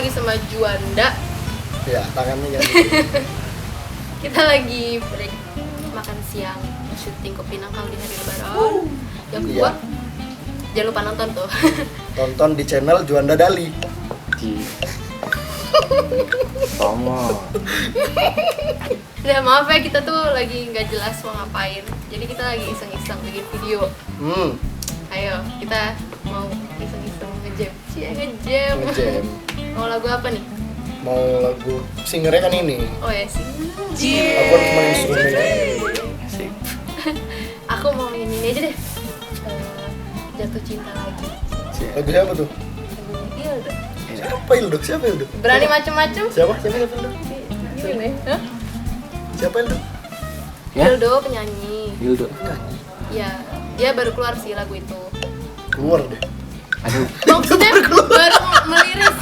lagi sama Juanda. Ya, tangannya ya. Kita lagi break makan siang, syuting Kopi Nangkal di hari Lebaran. Yang kedua, Iya. jangan lupa nonton tuh. Tonton di channel Juanda Dali. Sama. Udah maaf ya, kita tuh lagi nggak jelas mau ngapain. Jadi kita lagi iseng-iseng bikin video. Ayo, kita mau iseng-iseng ngejam. Ngejam. Ngejam. Mau lagu apa nih? Mau lagu singernya kan ini. Oh ya sih. Aku cuma instrumen. Asik. Aku mau ini aja deh. Jatuh cinta lagi. Lagu siapa tuh? Lagunya Ildo. Siapa Ildo? Berani macem-macem? Siapa Ildo? Gini. Hah? Siapa Ildo? Ya? Ildo penyanyi. Hildo. Ya, dia baru keluar sih lagu itu. Keluar deh. Aduh. Maksudnya baru merilis.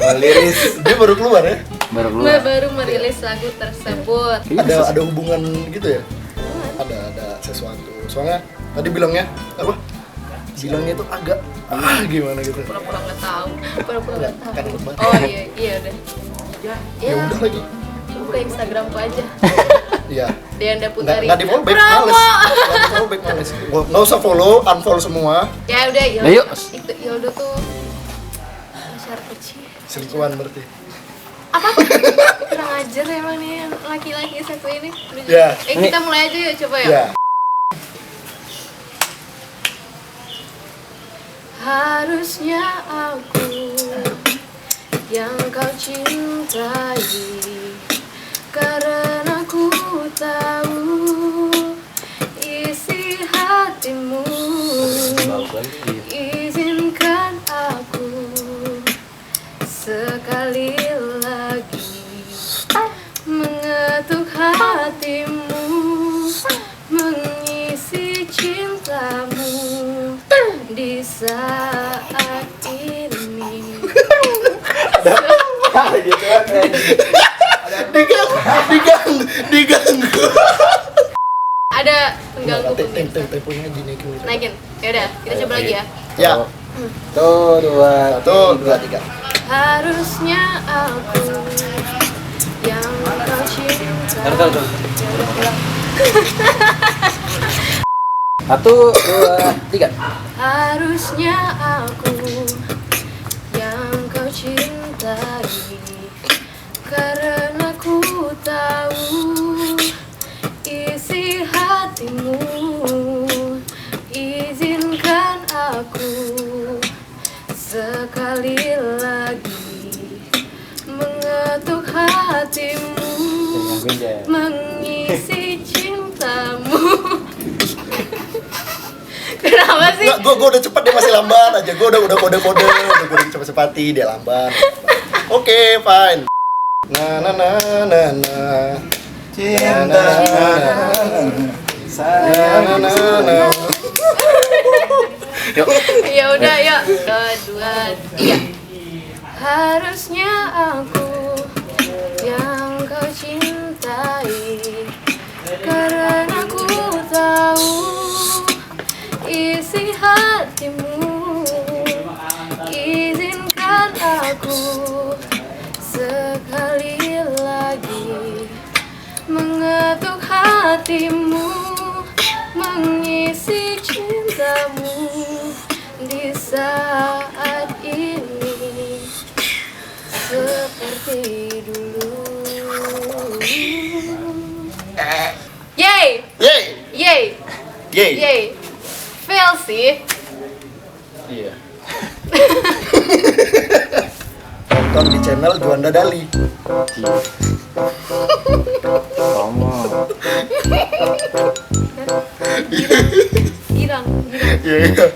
Meliris. Dia baru keluar ya? Baru keluar. Baru merilis lagu tersebut. Ada hubungan gitu ya? Ada sesuatu. Soalnya tadi bilangnya apa? Bilangnya itu agak gimana gitu. Pura-pura nggak tahu. Kan lebat. Oh iya udah. Ya udah lagi. Buka Instagramku aja. Iya. Deanda Putari. Nggak di follow back, males. Nggak di follow back, males. Nggak usah follow, unfollow semua. Ya udah, Nah, yuk. Itu Ildo tuh pacar kecil. Selingkuhan berarti. Apa? Kurang ajar emang nih yang laki-laki satu ini. Ya. Kita mulai aja yuk, coba ya. Ya. Harusnya aku yang kau cintai, karena ku tahu isi hatimu. Izinkan aku sekali lagi mengetuk hatimu, mengisi cintamu di saat ini. Diganggu. Ada pengganggu pemirsa. Temponya dinaikin. Naikin. Ya udah, kita coba lagi ya. Ya. Tuh, dua. 1, 2, 3. Harusnya aku yang kau cinta. Tuh. 1, 2, 3. Harusnya aku yang kau cintai, karena ku tahu isi hatimu. Izinkan aku sekali lagi mengetuk hatimu, mengisi cintamu. Kenapa sih? Nggak, gue udah cepet, dia masih lamban aja. Gue udah kode-kode, gue cepet-cepati, dia lamban. Oke, fine. Cinta. Sayang. Yuk. Ya udah, yuk. 2, 3. Harusnya aku yang kau cintai, karena ku tahu isi hatimu. Izinkan aku sekali lagi mengetuk hatimu, mengisi cintamu di saat ini seperti dulu. Yay! Yeay. Yay! Yeay. Yay! Fail sih. Iya. Tonton di channel Juanda Dali. Sama. Girang. Iya.